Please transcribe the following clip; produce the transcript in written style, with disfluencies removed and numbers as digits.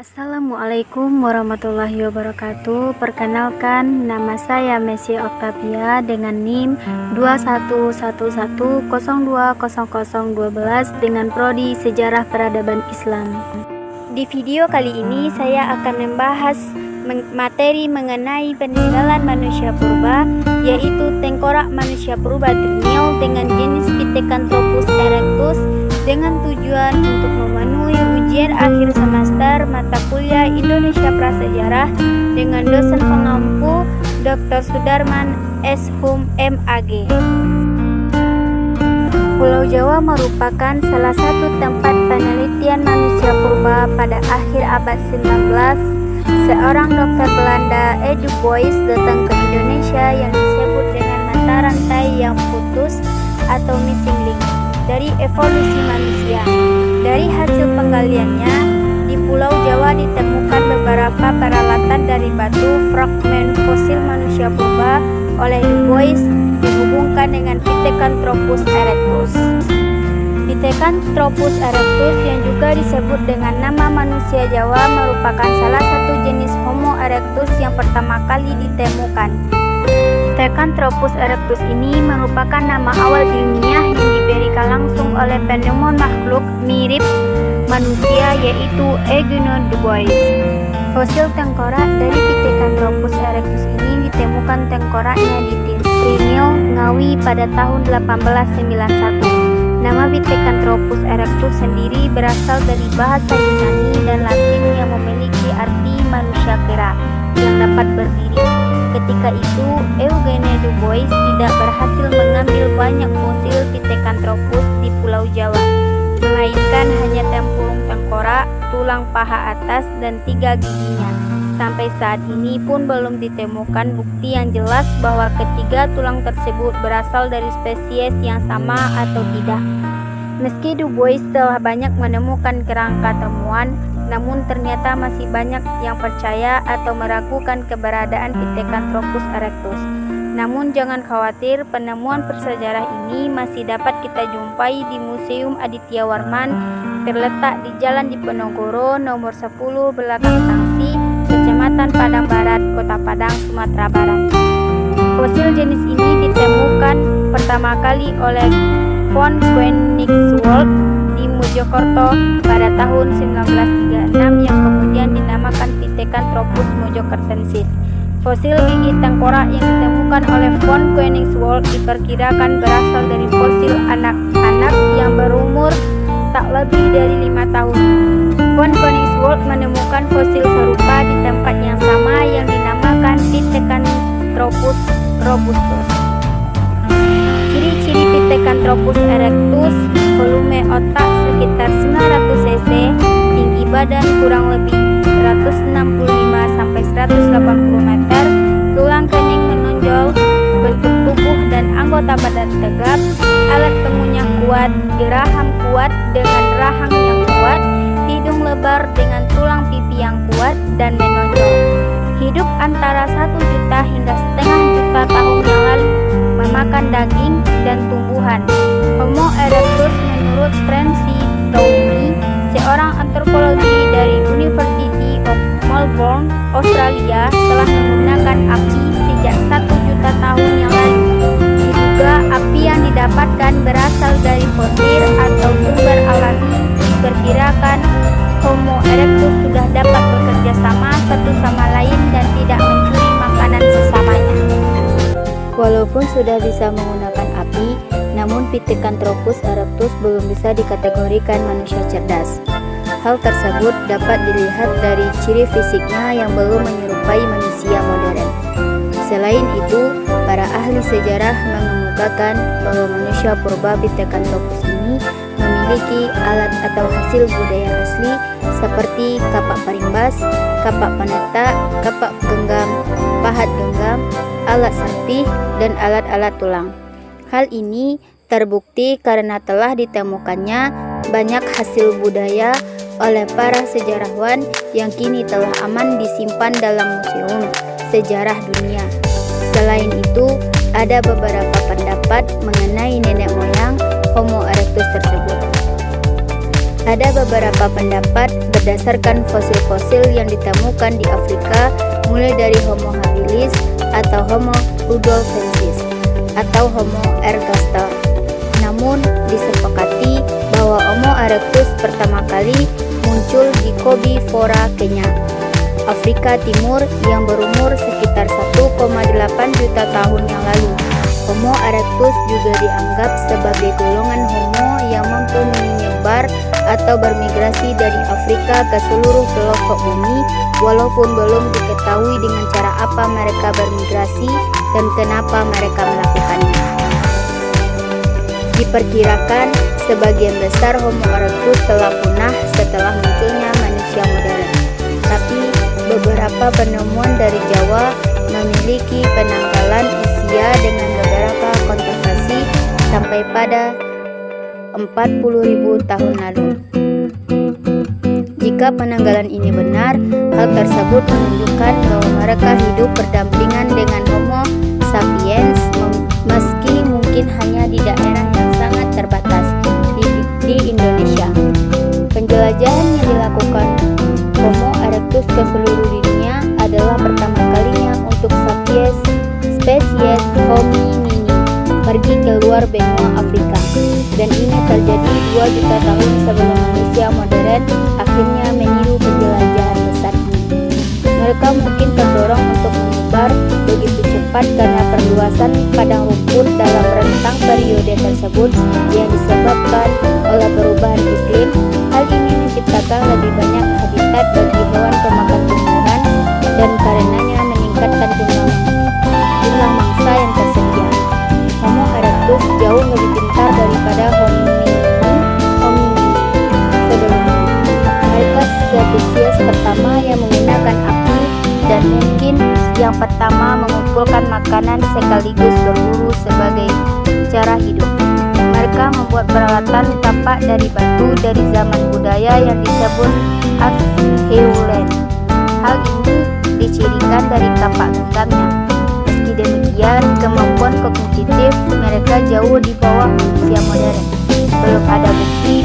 Assalamualaikum warahmatullahi wabarakatuh. Perkenalkan, nama saya Messi Octavia dengan NIM 2111020012 dengan prodi Sejarah Peradaban Islam. Di video kali ini saya akan membahas materi mengenai peninggalan manusia purba, yaitu tengkorak manusia purba ternil dengan jenis Pithecanthropus erectus, dengan tujuan untuk memenuhi ujian akhir semester mata kuliah Indonesia Prasejarah dengan dosen pengampu Dr. Sudarman S. Hum MAG. Pulau Jawa merupakan salah satu tempat penelitian manusia purba pada akhir abad 19. Seorang dokter Belanda, E. Du Bois, datang ke Indonesia yang disebut dengan mata rantai yang putus atau missing link dari evolusi manusia. Dari hasil penggaliannya, di Pulau Jawa ditemukan beberapa peralatan dari batu fragmen fosil manusia purba oleh Du Bois dihubungkan dengan Pithecanthropus erectus. Pithecanthropus erectus yang juga disebut dengan nama manusia Jawa merupakan salah satu jenis Homo erectus yang pertama kali ditemukan. Pithecanthropus erectus ini merupakan nama awal ilmiah yang diberikan langsung oleh penemuan makhluk mirip manusia, yaitu Eugenio Du Bois. Fosil tengkorak dari Pithecanthropus erectus ini ditemukan tengkoraknya di Trinil, Ngawi pada tahun 1891. Nama Pithecanthropus erectus sendiri berasal dari bahasa Yunani dan Latin yang memiliki arti manusia kera yang dapat berdiri. Ketika itu, Eugenio Du Bois tidak berhasil mengambil banyak fosil Pithecanthropus di Pulau Jawa, melainkan hanya tempurung tengkorak, tulang paha atas, dan 3 giginya. Sampai saat ini pun belum ditemukan bukti yang jelas bahwa ketiga tulang tersebut berasal dari spesies yang sama atau tidak. Meski Du Bois telah banyak menemukan kerangka temuan, namun ternyata masih banyak yang percaya atau meragukan keberadaan Pithecanthropus erectus. Namun jangan khawatir, penemuan bersejarah ini masih dapat kita jumpai di Museum Aditya Warman, terletak di Jalan Diponegoro nomor 10 belakang Tangsi, Kecamatan Padang Barat, Kota Padang, Sumatera Barat. Fosil jenis ini ditemukan pertama kali oleh von Koenigswald di Mojokerto pada tahun 1936 yang kemudian dinamakan Pithecanthropus mojokertensis. Fosil gigi tengkorak yang ditemukan oleh von Koenigswald diperkirakan berasal dari fosil anak-anak yang berumur tak lebih dari 5 tahun. Von Koenigswald menemukan fosil serupa di tempat yang sama yang dinamakan Pithecanthropus robustus. Ciri-ciri Pithecanthropus erectus: volume otak sekitar 900 cc, tinggi badan kurang lebih 165-180 meter, tulang kening menonjol, bentuk tubuh dan anggota badan tegap, alat temunya kuat, geraham kuat dengan rahang yang kuat, hidung lebar dengan tulang pipi yang kuat dan menonjol. Hidup antara 1 juta hingga setengah juta tahun yang lalu, memakan daging dan tumbuhan. Homo erectus menurut Francis Townley, seorang antropologi dari University of Melbourne, Australia, telah menggunakan api sejak 1 juta tahun yang lalu. Diduga api yang didapatkan berasal dari fosil atau sumber alami. Diperkirakan Homo erectus sudah dapat bekerja sama satu sama lain dan tidak mencuri makanan sesamanya. Walaupun sudah bisa menggunakan api, namun Pithecanthropus erectus belum bisa dikategorikan manusia cerdas. Hal tersebut dapat dilihat dari ciri fisiknya yang belum menyerupai manusia modern. Selain itu, para ahli sejarah mengemukakan bahwa manusia purba Pithecanthropus ini memiliki alat atau hasil budaya asli seperti kapak parimbas, kapak paneta, kapak genggam, pahat genggam, alat serpih, dan alat-alat tulang. Hal ini terbukti karena telah ditemukannya banyak hasil budaya oleh para sejarawan yang kini telah aman disimpan dalam Museum Sejarah Dunia. Selain itu, ada beberapa pendapat mengenai nenek moyang Homo erectus tersebut. Ada beberapa pendapat berdasarkan fosil-fosil yang ditemukan di Afrika, mulai dari Homo habilis atau Homo rudolfensis atau Homo ergaster. Namun disepakati bahwa Homo erectus pertama kali muncul di Kobe Fora, Kenya, Afrika Timur yang berumur sekitar 1,8 juta tahun yang lalu. Homo erectus juga dianggap sebagai golongan Homo yang mampu menyebar atau bermigrasi dari Afrika ke seluruh pelosok bumi, walaupun belum diketahui dengan cara apa mereka bermigrasi dan kenapa mereka melakukannya. Diperkirakan sebagian besar Homo erectus telah punah setelah munculnya manusia modern. Tapi beberapa penemuan dari Jawa memiliki penanggalan usia dengan beberapa kontroversi sampai pada 40.000 tahun lalu. Jika penanggalan ini benar, hal tersebut menunjukkan bahwa mereka hidup berdampingan dengan Homo sapiens meski mungkin hanya di daerah yang sangat terbatas di Indonesia. Penjelajahan yang dilakukan Homo erectus ke seluruh dunia adalah pertama kalinya untuk spesies hominini pergi keluar benua Afrika, dan ini terjadi 2 juta tahun sebelum manusia modern akhirnya meniru penjelajahan besar ini. Mereka mungkin terdorong untuk menyebar begitu cepat karena perluasan padang rumput dalam rentang periode tersebut yang disebabkan oleh perubahan iklim. Hal ini menciptakan lebih banyak habitat bagi hewan pemakan tumbuhan dan karenanya meningkatkan jumlah mangsa yang tersedia. Homo erectus jauh lebih pintar daripada hominin sebelumnya. Mereka spesies pertama yang menggunakan api dan mungkin yang pertama mengumpulkan makanan sekaligus berburu sebagai cara hidup. Mereka membuat peralatan tapak dari batu dari zaman budaya yang disebut Asheulen. Hal ini dicirikan dari tapak genggamnya. Meski demikian, kemampuan kognitif mereka jauh di bawah manusia modern. Belum ada bukti